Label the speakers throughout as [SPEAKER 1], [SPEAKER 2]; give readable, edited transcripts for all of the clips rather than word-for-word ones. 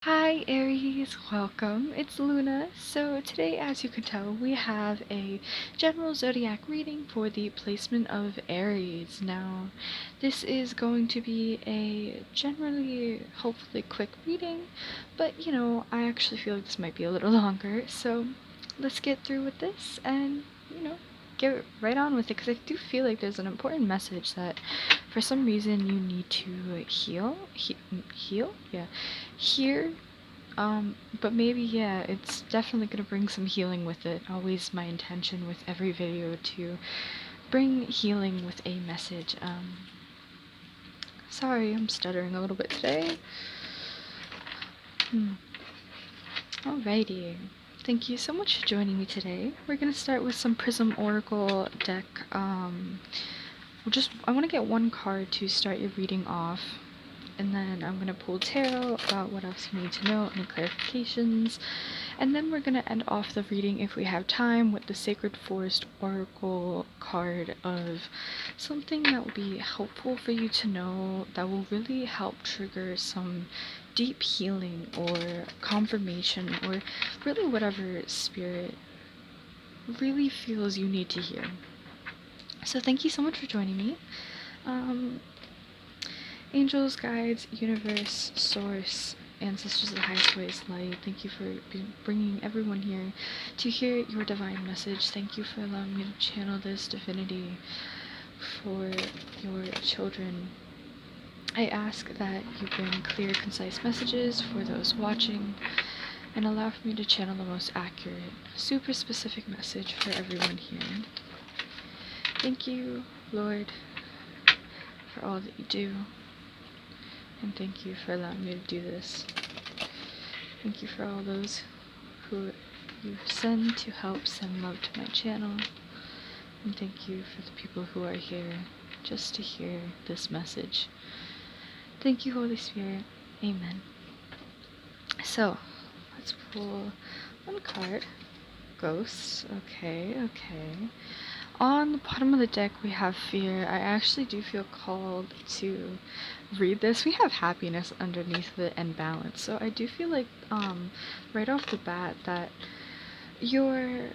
[SPEAKER 1] Hi Aries, welcome. It's Luna. So today, as you can tell, we have a general zodiac reading for the placement of Aries. Now, this is going to be a generally, hopefully quick reading, but I actually feel like this might be a little longer. So let's get through with this and, get right on with it because I do feel like there's an important message that for some reason you need to heal? Yeah. Hear. But maybe, yeah, it's definitely gonna bring some healing with it. Always my intention with every video to bring healing with a message. Sorry, I'm stuttering a little bit today. Alrighty. Thank you so much for joining me today. We're gonna start with some Prism Oracle deck. I want to get one card to start your reading off, and then I'm gonna pull tarot about what else you need to know, any clarifications, and then we're gonna end off the reading if we have time with the Sacred Forest Oracle card of something that will be helpful for you to know that will really help trigger some deep healing or confirmation or really whatever spirit really feels you need to hear. So thank you so much for joining me. Angels, guides, universe, source, ancestors of the highest ways light, thank you for bringing everyone here to hear your divine message. Thank you for allowing me to channel this divinity for your children. I ask that you bring clear, concise messages for those watching and allow for me to channel the most accurate, super specific message for everyone here. Thank you, Lord, for all that you do. And thank you for allowing me to do this. Thank you for all those who you send to help send love to my channel. And thank you for the people who are here just to hear this message. Thank you, Holy Spirit. Amen. So, let's pull one card. Ghosts. Okay. On the bottom of the deck, we have fear. I actually do feel called to read this. We have happiness underneath it and balance. So I do feel like, right off the bat, that you're.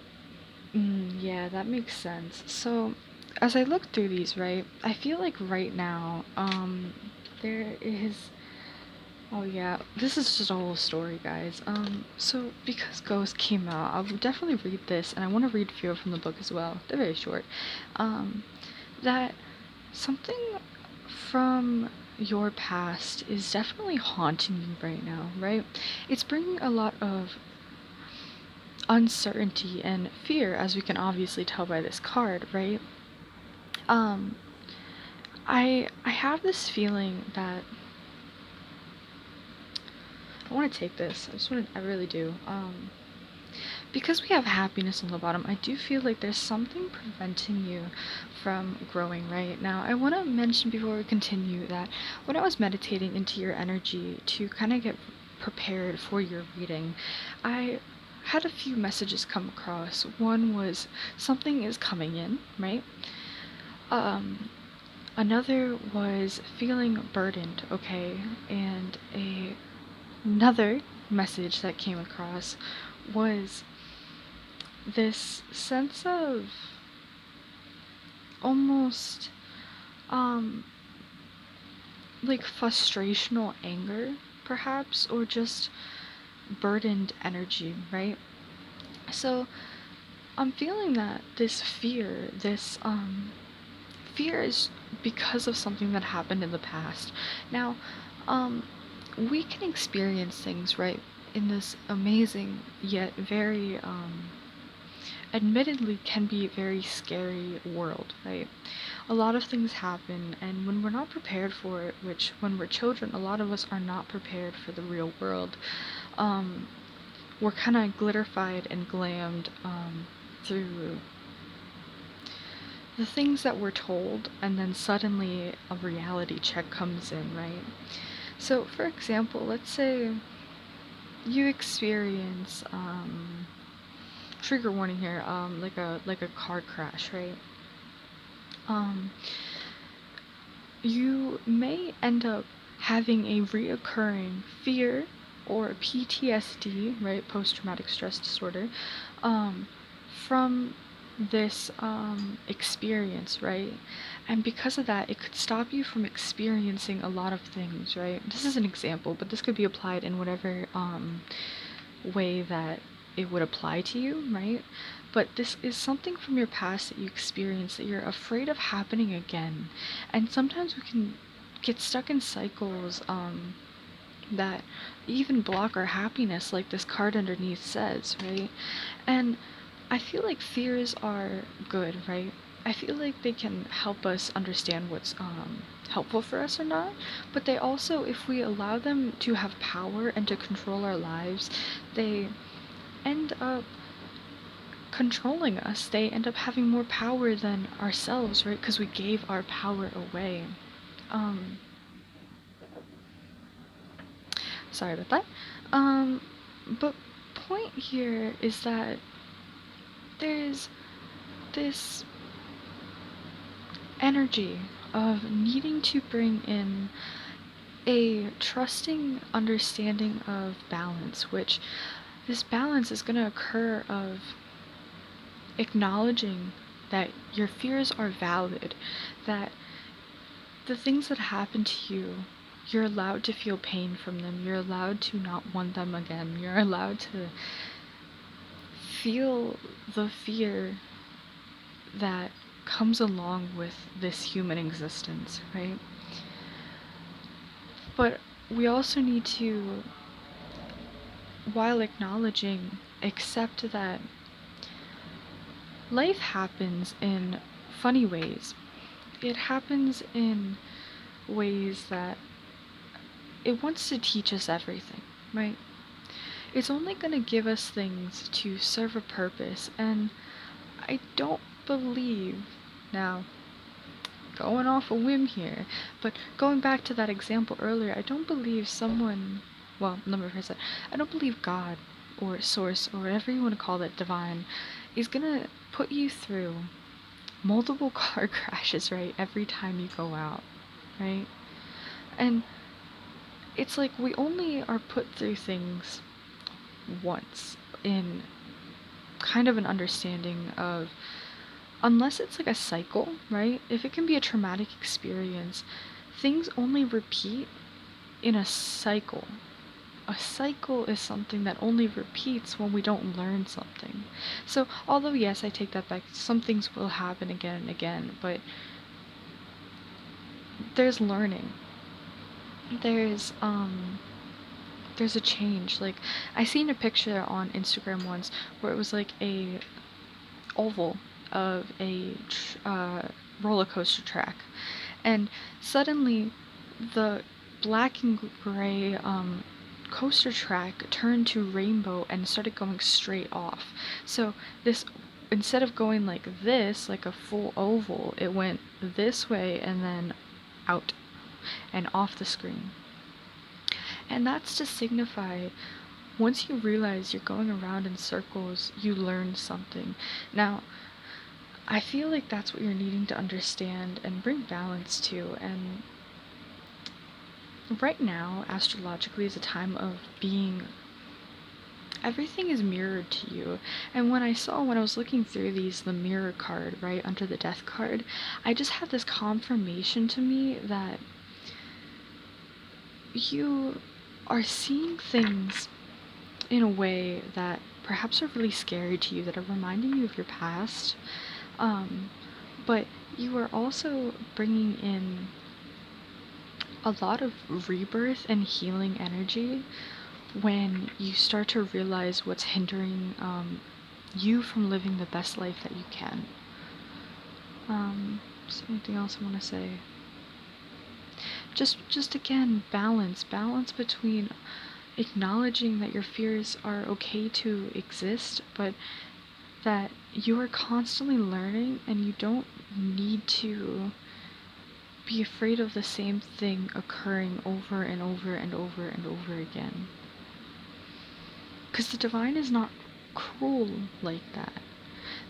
[SPEAKER 1] Yeah, that makes sense. So, as I look through these, right, I feel like right now, there is. Oh yeah, this is just a whole story, guys. So because Ghost came out, I will definitely read this, and I want to read Fear from the book as well. They're very short. That something from your past is definitely haunting you right now, right? It's bringing a lot of uncertainty and fear, as we can obviously tell by this card, right? Um, I have this feeling that I want to take this. I really do. Because we have happiness on the bottom, I do feel like there's something preventing you from growing right now. I want to mention before we continue that when I was meditating into your energy to kind of get prepared for your reading, I had a few messages come across. One was something is coming in, right? Another was feeling burdened, okay? And another message that came across was this sense of almost like frustrational anger, perhaps, or just burdened energy, right? So I'm feeling that this fear is because of something that happened in the past. Now, we can experience things, right, in this amazing yet very admittedly can be very scary world, right? A lot of things happen, and when we're not prepared for it, which when we're children, a lot of us are not prepared for the real world. We're kind of glitterified and glammed through the things that we're told, and then suddenly a reality check comes in, right? So, for example, let's say you experience trigger warning here, like a car crash, right? You may end up having a reoccurring fear or PTSD, right, post-traumatic stress disorder, from this experience, right? And because of that, it could stop you from experiencing a lot of things, right? This is an example, but this could be applied in whatever way that it would apply to you, right? But this is something from your past that you experienced that you're afraid of happening again. And sometimes we can get stuck in cycles that even block our happiness, like this card underneath says, right? And I feel like fears are good, right? I feel like they can help us understand what's helpful for us or not, but they also, if we allow them to have power and to control our lives, they end up controlling us. They end up having more power than ourselves, right? Because we gave our power away. Um, Sorry about that. But point here is that there's this energy of needing to bring in a trusting understanding of balance, which this balance is going to occur of acknowledging that your fears are valid, that the things that happen to you, you're allowed to feel pain from them, you're allowed to not want them again, you're allowed to feel the fear that comes along with this human existence, right? But we also need to, while acknowledging, accept that life happens in funny ways. It happens in ways that it wants to teach us everything, right? It's only going to give us things to serve a purpose, and I don't believe, now, going off a whim here, but going back to that example earlier, I don't believe someone, well, let me rephrase that, I don't believe God, or source, or whatever you want to call it, divine, is gonna put you through multiple car crashes, right, every time you go out, right? And it's like we only are put through things once in kind of an understanding of, unless it's like a cycle, right? If it can be a traumatic experience, things only repeat in a cycle. A cycle is something that only repeats when we don't learn something. So, although yes, I take that back, some things will happen again and again, but there's learning. There's a change. Like, I seen a picture on Instagram once where it was like a oval of a roller coaster track, and suddenly the black and gray coaster track turned to rainbow and started going straight off. So this, instead of going like this, like a full oval, it went this way and then out and off the screen. And that's to signify, once you realize you're going around in circles, you learn something. Now, I feel like that's what you're needing to understand and bring balance to. And right now, astrologically, is a time of being, everything is mirrored to you. And when I was looking through these, the mirror card, right, under the death card, I just had this confirmation to me that you are seeing things in a way that perhaps are really scary to you, that are reminding you of your past. But you are also bringing in a lot of rebirth and healing energy when you start to realize what's hindering you from living the best life that you can. Is there anything else I want to say? Just again, balance between acknowledging that your fears are okay to exist, but that you are constantly learning and you don't need to be afraid of the same thing occurring over and over and over and over again. Because the divine is not cruel like that.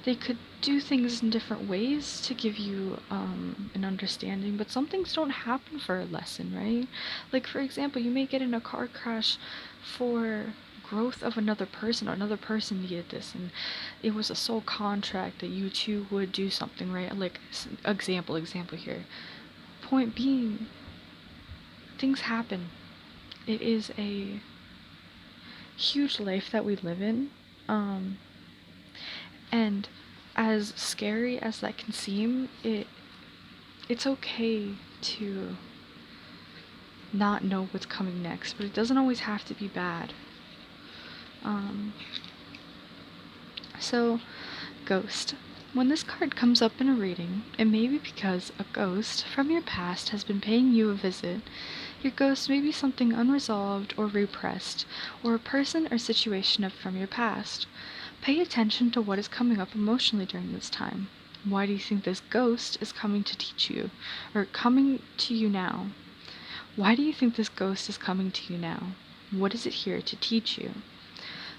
[SPEAKER 1] They could do things in different ways to give you an understanding, but some things don't happen for a lesson, right? Like, for example, you may get in a car crash for growth of another person, or another person needed this, and it was a soul contract that you two would do something, right? Like, example here. Point being, things happen. It is a huge life that we live in, and as scary as that can seem, it's okay to not know what's coming next, but it doesn't always have to be bad. So, Ghost. When this card comes up in a reading, it may be because a ghost from your past has been paying you a visit. Your ghost may be something unresolved or repressed, or a person or situation from your past. Pay attention to what is coming up emotionally during this time. Why do you think this ghost is coming to teach you, or coming to you now? Why do you think this ghost is coming to you now? What is it here to teach you?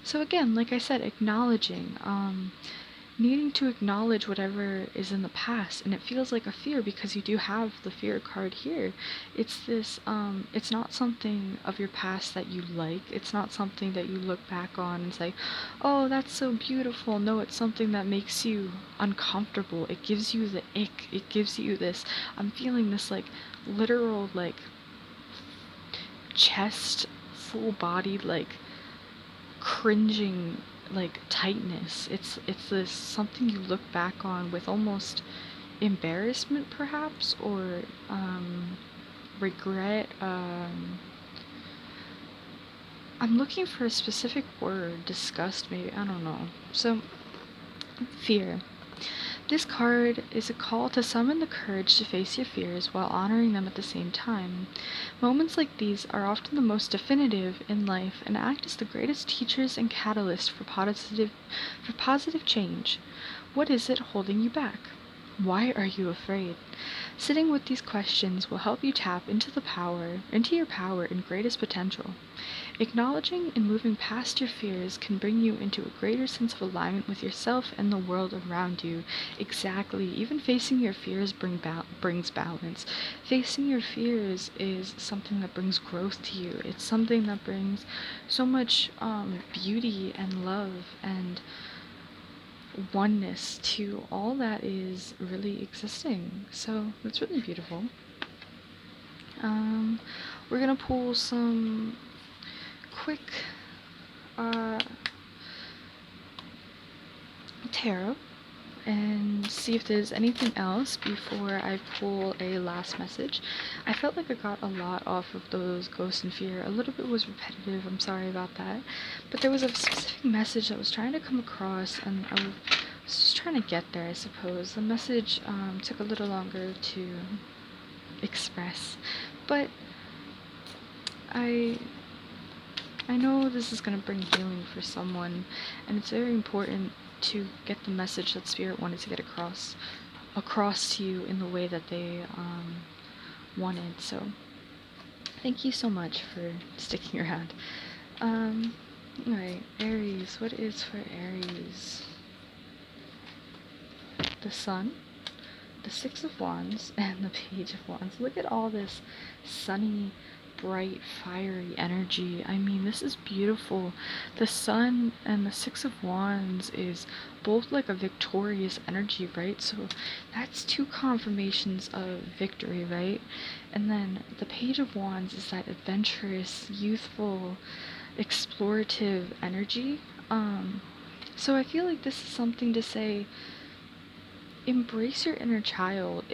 [SPEAKER 1] So again, like I said, acknowledging, needing to acknowledge whatever is in the past, and it feels like a fear because you do have the fear card here. It's this, it's not something of your past that you like. It's not something that you look back on and say, oh, that's so beautiful. No, it's something that makes you uncomfortable. It gives you the ick. It gives you this, I'm feeling this like literal like chest, full body, like cringing, like tightness. It's this something you look back on with almost embarrassment, perhaps, or regret. I'm looking for a specific word. Disgust, maybe. I don't know. So, fear. This card is a call to summon the courage to face your fears while honoring them at the same time. Moments like these are often the most definitive in life and act as the greatest teachers and catalysts for positive change. What is it holding you back? Why are you afraid? Sitting with these questions will help you tap into your power and greatest potential. Acknowledging and moving past your fears can bring you into a greater sense of alignment with yourself and the world around you. Exactly. Even facing your fears brings balance. Facing your fears is something that brings growth to you. It's something that brings so much beauty and love and oneness to all that is really existing. So it's really beautiful. We're gonna pull some quick tarot and see if there's anything else before I pull a last message. I felt like I got a lot off of those ghost and fear. A little bit was repetitive, I'm sorry about that, but there was a specific message that I was trying to come across, and I was just trying to get there, I suppose. The message took a little longer to express, but I know this is going to bring healing for someone, and it's very important to get the message that Spirit wanted to get across to you in the way that they wanted. So thank you so much for sticking around. Alright, Aries. What is for Aries? The Sun, the Six of Wands, and the Page of Wands. Look at all this sunny, bright, fiery energy. I mean, this is beautiful. The Sun and the Six of Wands is both like a victorious energy, right? So that's two confirmations of victory, right? And then the Page of Wands is that adventurous, youthful, explorative energy. So I feel like this is something to say, embrace your inner child.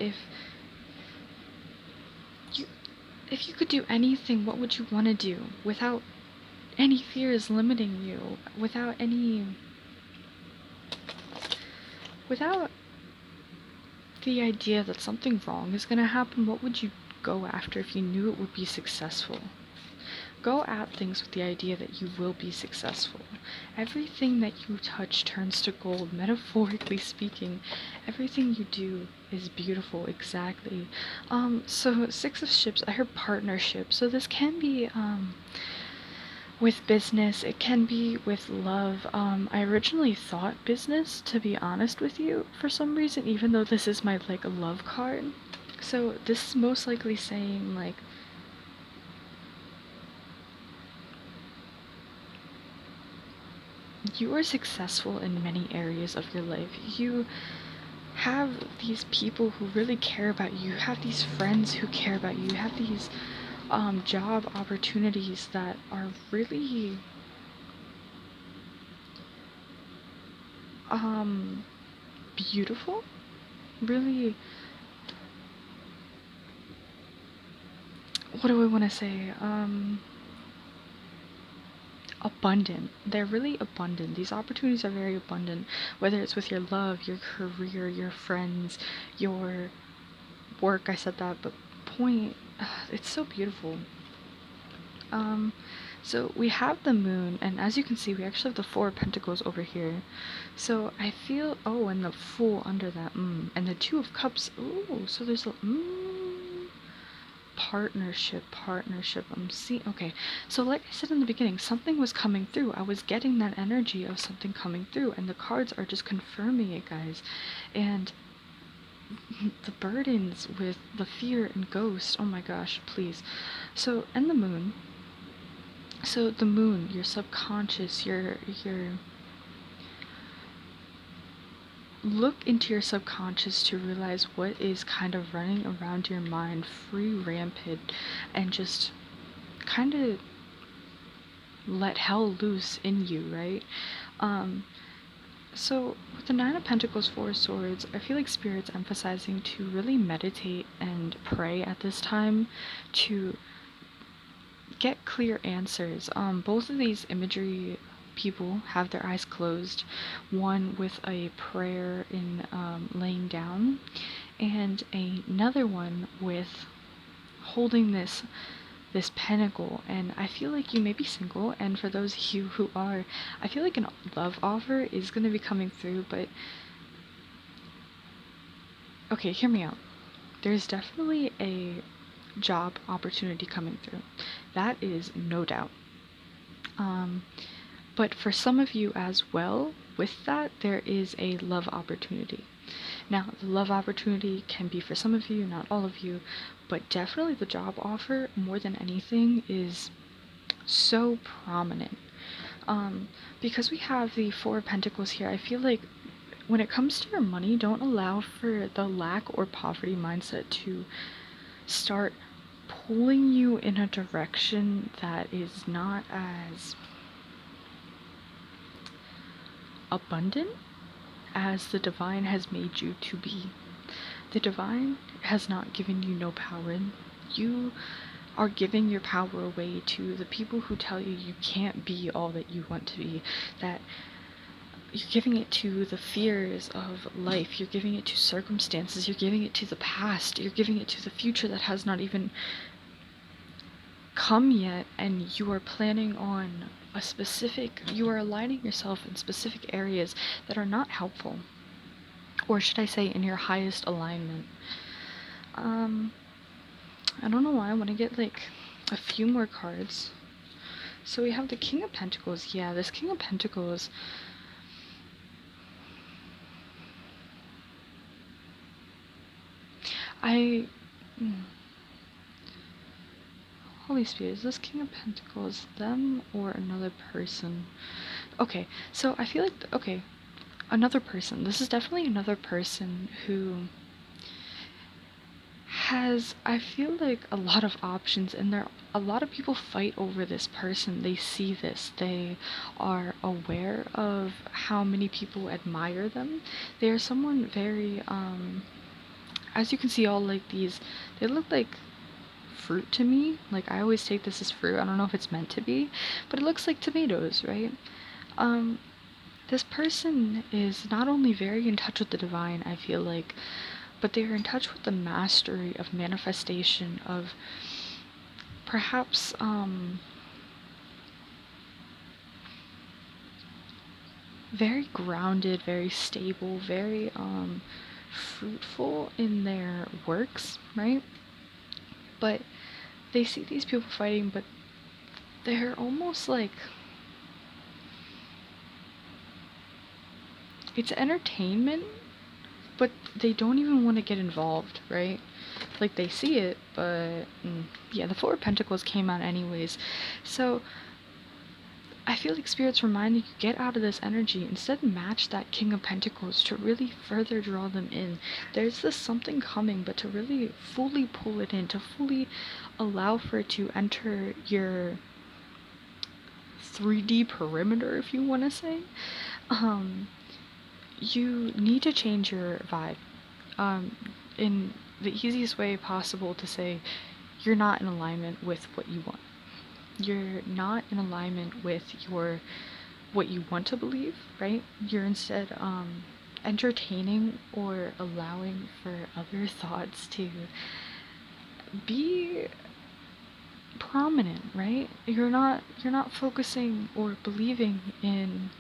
[SPEAKER 1] If you could do anything, what would you want to do without any fears limiting you, without the idea that something wrong is going to happen? What would you go after if you knew it would be successful? Go at things with the idea that you will be successful. Everything that you touch turns to gold, metaphorically speaking. Everything you do is beautiful, exactly. So Six of Ships, I heard partnership. So this can be with business, it can be with love. I originally thought business, to be honest with you, for some reason, even though this is my like love card. So this is most likely saying like, you are successful in many areas of your life. You have these people who really care about you. You have these friends who care about you. You have these job opportunities that are really beautiful, really, what do I want to say, abundant. They're really abundant. These opportunities are very abundant, whether it's with your love, your career, your friends, your work. I said that, but point, it's so beautiful. So we have the moon, and as you can see, we actually have the Four of Pentacles over here. So I feel, oh, and the Fool under that, and the Two of Cups. Ooh, so there's a partnership. I'm seeing, okay. So like I said in the beginning, something was coming through. I was getting that energy of something coming through, and the cards are just confirming it, guys. And the burdens with the fear and ghost, oh my gosh, please. So, and the moon. So the moon, your subconscious, your look into your subconscious to realize what is kind of running around your mind, free rampant, and just kind of let hell loose in you, right? So with the Nine of Pentacles, Four of Swords, I feel like Spirit's emphasizing to really meditate and pray at this time to get clear answers. Both of these imagery people have their eyes closed, one with a prayer in laying down, and another one with holding this pentacle. And I feel like you may be single, and for those of you who are, I feel like a love offer is going to be coming through. But okay, hear me out. There's definitely a job opportunity coming through, that is no doubt. But for some of you as well, with that, there is a love opportunity. Now, the love opportunity can be for some of you, not all of you, but definitely the job offer, more than anything, is so prominent. Because we have the Four of Pentacles here, I feel like when it comes to your money, don't allow for the lack or poverty mindset to start pulling you in a direction that is not as abundant as the divine has made you to be. The divine has not given you no power. You are giving your power away to the people who tell you you can't be all that you want to be, that you're giving it to the fears of life, you're giving it to circumstances, you're giving it to the past, you're giving it to the future that has not even come yet, and you are planning on a specific, you are aligning yourself in specific areas that are not helpful, or should I say in your highest alignment. I don't know why I want to get like a few more cards. So we have the King of Pentacles. Yeah, this King of Pentacles, Holy Spirit, is this King of Pentacles them or another person? Okay, so I feel like, okay, another person. This is definitely another person who has, I feel like, a lot of options, and a lot of people fight over this person. They see this, they are aware of how many people admire them. They are someone very, as you can see, all like these, they look like fruit to me. Like, I always take this as fruit. I don't know if it's meant to be, but it looks like tomatoes, right? This person is not only very in touch with the divine, I feel like, but they are in touch with the mastery of manifestation, of perhaps very grounded, very stable, very fruitful in their works, right? But they see these people fighting, but they're almost like, it's entertainment, but they don't even want to get involved, right? Like, they see it, but yeah, the Four of Pentacles came out anyways. So I feel like Spirit's reminding you, get out of this energy. Instead, match that King of Pentacles to really further draw them in. There's this something coming, but to really fully pull it in, to fully allow for it to enter your 3D perimeter, if you want to say, you need to change your vibe. In the easiest way possible to say, you're not in alignment with what you want. You're not in alignment with what you want to believe, right? You're instead entertaining or allowing for other thoughts to be prominent, right? You're not focusing or believing in,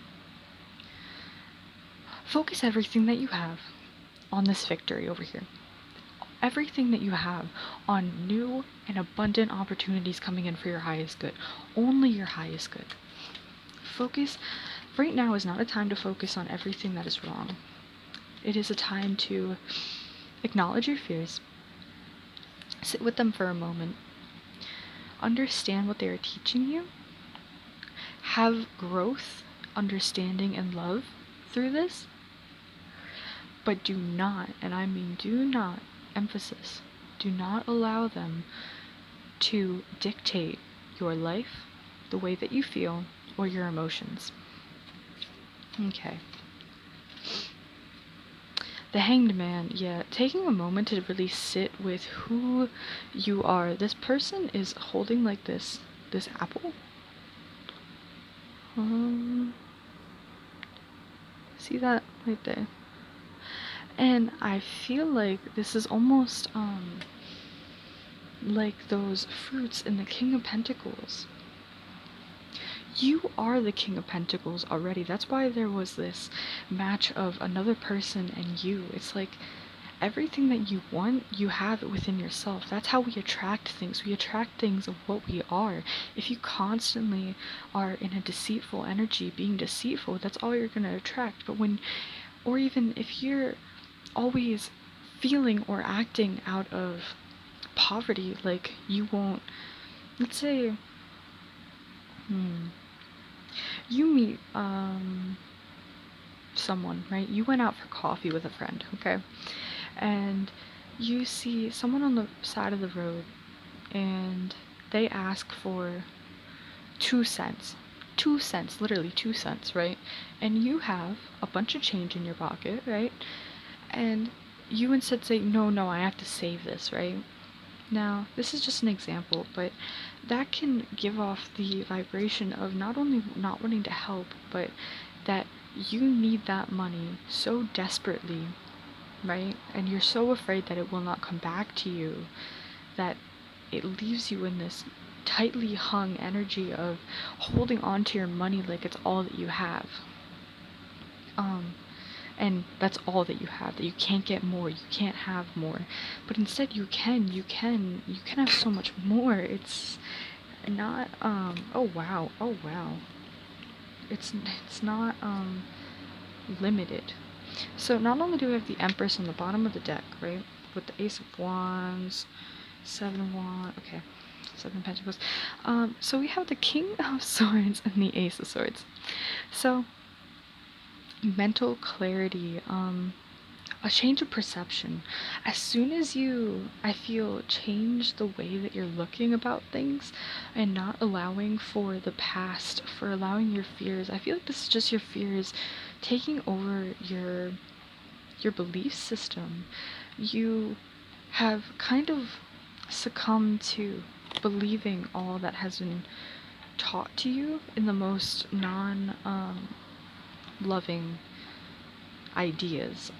[SPEAKER 1] focus everything that you have on this victory over here. Everything that you have on new and abundant opportunities coming in for your highest good. Only your highest good. Focus. Right now is not a time to focus on everything that is wrong. It is a time to acknowledge your fears, sit with them for a moment, understand what they are teaching you, have growth, understanding, and love through this, but do not, and I mean do not, emphasis, do not allow them to dictate your life, the way that you feel, or your emotions. Okay. The Hanged Man, yeah, taking a moment to really sit with who you are. This person is holding like this apple. See that right there? And I feel like this is almost like those fruits in the King of Pentacles. You are the King of Pentacles already. That's why there was this match of another person and you. It's like everything that you want, you have it within yourself. That's how we attract things. We attract things of what we are. If you constantly are in a deceitful energy, being deceitful, that's all you're going to attract. But or even if you're always feeling or acting out of poverty, like you won't, let's say, you meet someone, right? You went out for coffee with a friend, okay? And you see someone on the side of the road and they ask for 2 cents. 2 cents, literally 2 cents, right? And you have a bunch of change in your pocket, right? And you instead say, no, I have to save this, right? Now, this is just an example, but that can give off the vibration of not only not wanting to help, but that you need that money so desperately, right? And you're so afraid that it will not come back to you that it leaves you in this tightly hung energy of holding on to your money like it's all that you have. And that's all that you have, that you can't get more, you can't have more. But instead you can have so much more. It's not, oh wow. It's not, limited. So not only do we have the Empress on the bottom of the deck, right, with the Ace of Wands, 7 of Wands, okay, 7 of Pentacles. So we have the King of Swords and the Ace of Swords. So mental clarity, a change of perception. As soon as you, I feel, change the way that you're looking about things and not allowing for the past, for allowing your fears, I feel like this is just your fears taking over your belief system. You have kind of succumbed to believing all that has been taught to you in the most loving ideas,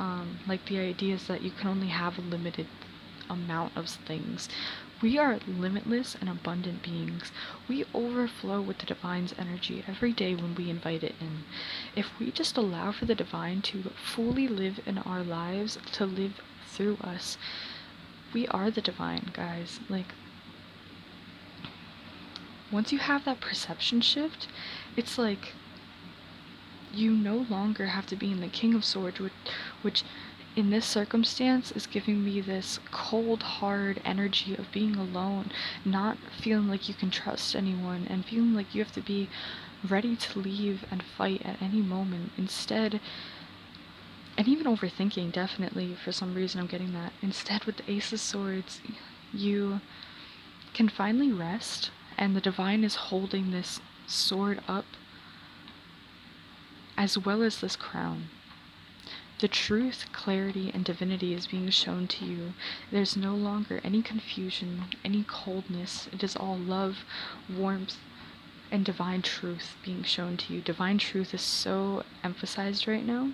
[SPEAKER 1] like the ideas that you can only have a limited amount of things. We are limitless and abundant beings. We overflow with the divine's energy every day when we invite it in. If we just allow for the divine to fully live in our lives, to live through us, we are the divine, guys. Like, once you have that perception shift, it's like you no longer have to be in the King of Swords, which in this circumstance is giving me this cold, hard energy of being alone, not feeling like you can trust anyone, and feeling like you have to be ready to leave and fight at any moment. Instead, and even overthinking, definitely, for some reason I'm getting that. Instead, with the Ace of Swords, you can finally rest, and the Divine is holding this sword up, as well as this crown. The truth, clarity, and divinity is being shown to you. There's no longer any confusion, any coldness. It is all love, warmth, and divine truth being shown to you. Divine truth is so emphasized right now.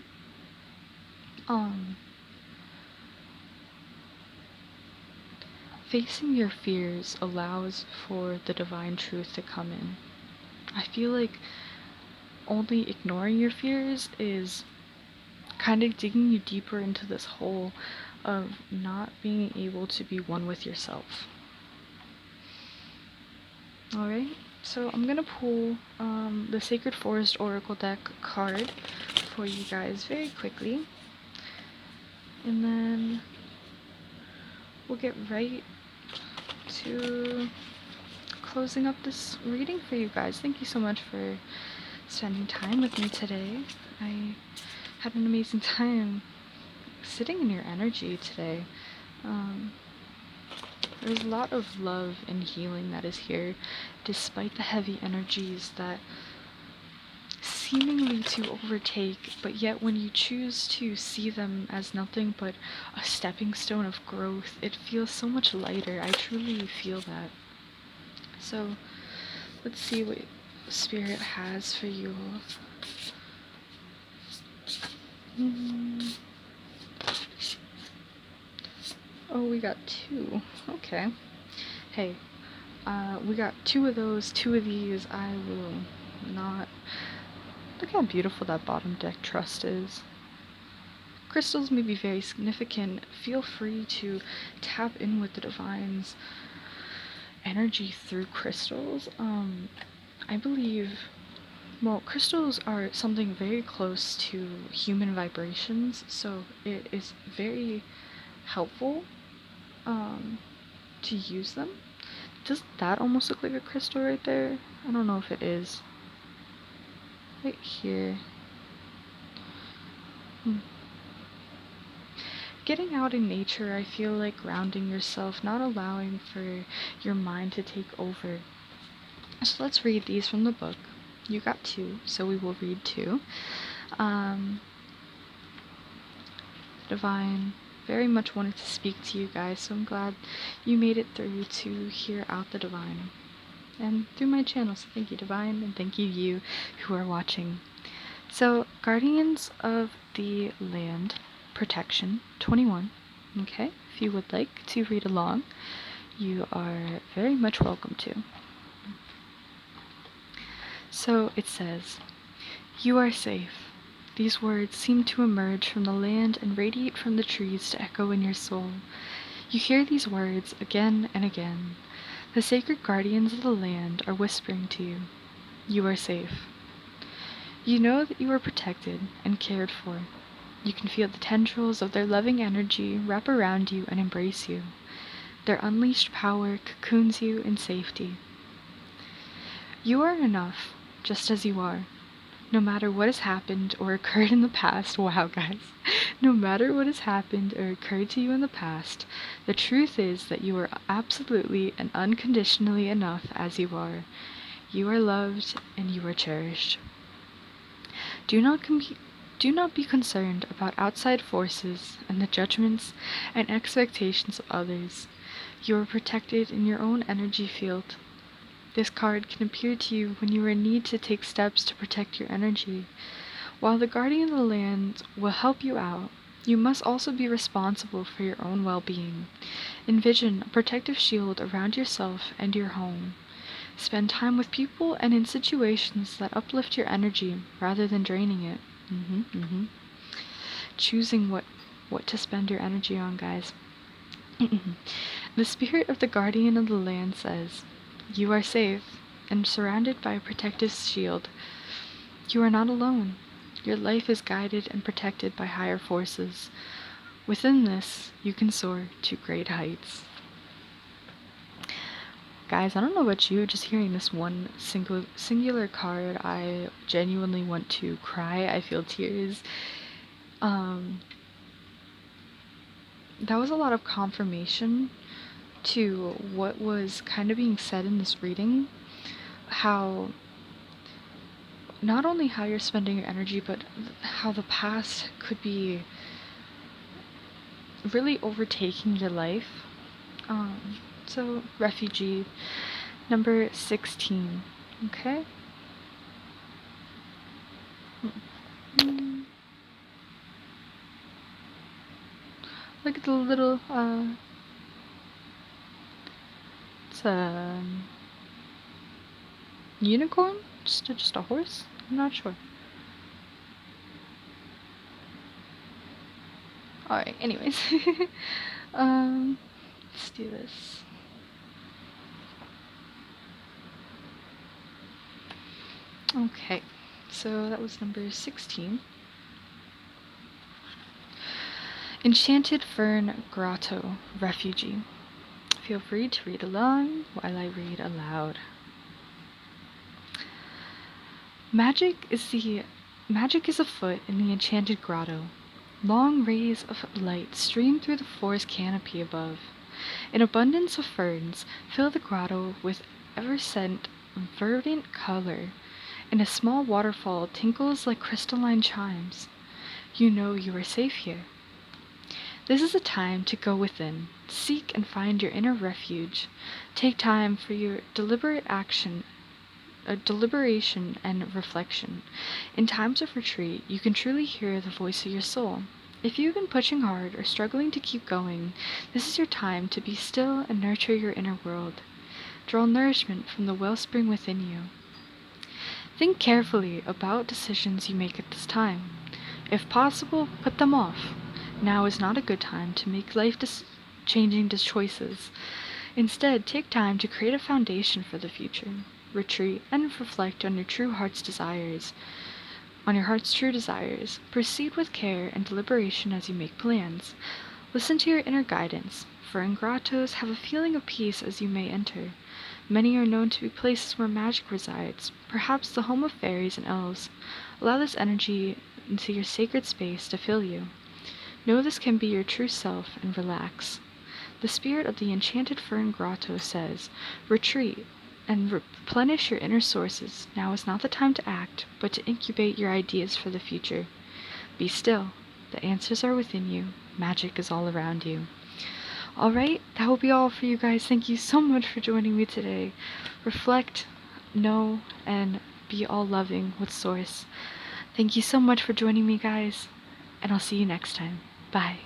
[SPEAKER 1] Facing your fears allows for the divine truth to come in. I feel like only ignoring your fears is kind of digging you deeper into this hole of not being able to be one with yourself. Alright, so I'm gonna pull the Sacred Forest Oracle deck card for you guys very quickly, and then we'll get right to closing up this reading for you guys. Thank you so much for spending time with me today. I had an amazing time sitting in your energy today. There's a lot of love and healing that is here, despite the heavy energies that seemingly to overtake, but yet when you choose to see them as nothing but a stepping stone of growth, it feels so much lighter. I truly feel that. So let's see what Spirit has for you. Oh, we got two. Okay. Hey, we got two of those, two of these. I will not... Look how beautiful that bottom deck trust is. Crystals may be very significant. Feel free to tap in with the Divine's energy through crystals. I believe, well, crystals are something very close to human vibrations, so it is very helpful to use them. Doesn't that almost look like a crystal right there? I don't know if it is. Right here. Getting out in nature, I feel like grounding yourself, not allowing for your mind to take over. So let's read these from the book. You got two, so we will read two. Divine very much wanted to speak to you guys, so I'm glad you made it through to hear out the Divine. And through my channel, so thank you, Divine, and thank you who are watching. So, Guardians of the Land, Protection 21. Okay, if you would like to read along, you are very much welcome to. So it says, "You are safe." These words seem to emerge from the land and radiate from the trees to echo in your soul. You hear these words again and again. The sacred guardians of the land are whispering to you, "You are safe." You know that you are protected and cared for. You can feel the tendrils of their loving energy wrap around you and embrace you. Their unleashed power cocoons you in safety. You are enough, just as you are. No matter what has happened or occurred in the past, wow guys, no matter what has happened or occurred to you in the past, the truth is that you are absolutely and unconditionally enough as you are. You are loved and you are cherished. Do not be concerned about outside forces and the judgments and expectations of others. You are protected in your own energy field. This card can appear to you when you are in need to take steps to protect your energy. While the Guardian of the Land will help you out, you must also be responsible for your own well-being. Envision a protective shield around yourself and your home. Spend time with people and in situations that uplift your energy rather than draining it. Choosing what to spend your energy on, guys. The spirit of the Guardian of the Land says, "You are safe and surrounded by a protective shield. You are not alone. Your life is guided and protected by higher forces. Within this, you can soar to great heights." Guys, I don't know about you, just hearing this one singular card, I genuinely want to cry. I feel tears. That was a lot of confirmation to what was kind of being said in this reading. How not only how you're spending your energy, but how the past could be really overtaking your life. So refugee number 16. Okay. Look at the little it's a unicorn, just a horse. I'm not sure. All right. Anyways, let's do this. Okay, so that was number 16. Enchanted Fern Grotto, Refugee. Feel free to read along while I read aloud. Magic is afoot in the enchanted grotto. Long rays of light stream through the forest canopy above. An abundance of ferns fill the grotto with evanescent, verdant color, and a small waterfall tinkles like crystalline chimes. You know you are safe here. This is a time to go within, seek and find your inner refuge. Take time for your deliberation and reflection. In times of retreat, you can truly hear the voice of your soul. If you've been pushing hard or struggling to keep going, this is your time to be still and nurture your inner world. Draw nourishment from the wellspring within you. Think carefully about decisions you make at this time. If possible, put them off. Now is not a good time to make life-changing choices. Instead, take time to create a foundation for the future. Retreat and reflect on your heart's true desires. Proceed with care and deliberation as you make plans. Listen to your inner guidance. Fern grottos have a feeling of peace as you may enter. Many are known to be places where magic resides, perhaps the home of fairies and elves. Allow this energy into your sacred space to fill you. Know this can be your true self and relax. The spirit of the enchanted fern grotto says, retreat and replenish your inner sources. Now is not the time to act, but to incubate your ideas for the future. Be still. The answers are within you. Magic is all around you. Alright, that will be all for you guys. Thank you so much for joining me today. Reflect, know, and be all loving with Source. Thank you so much for joining me, guys, and I'll see you next time. Bye.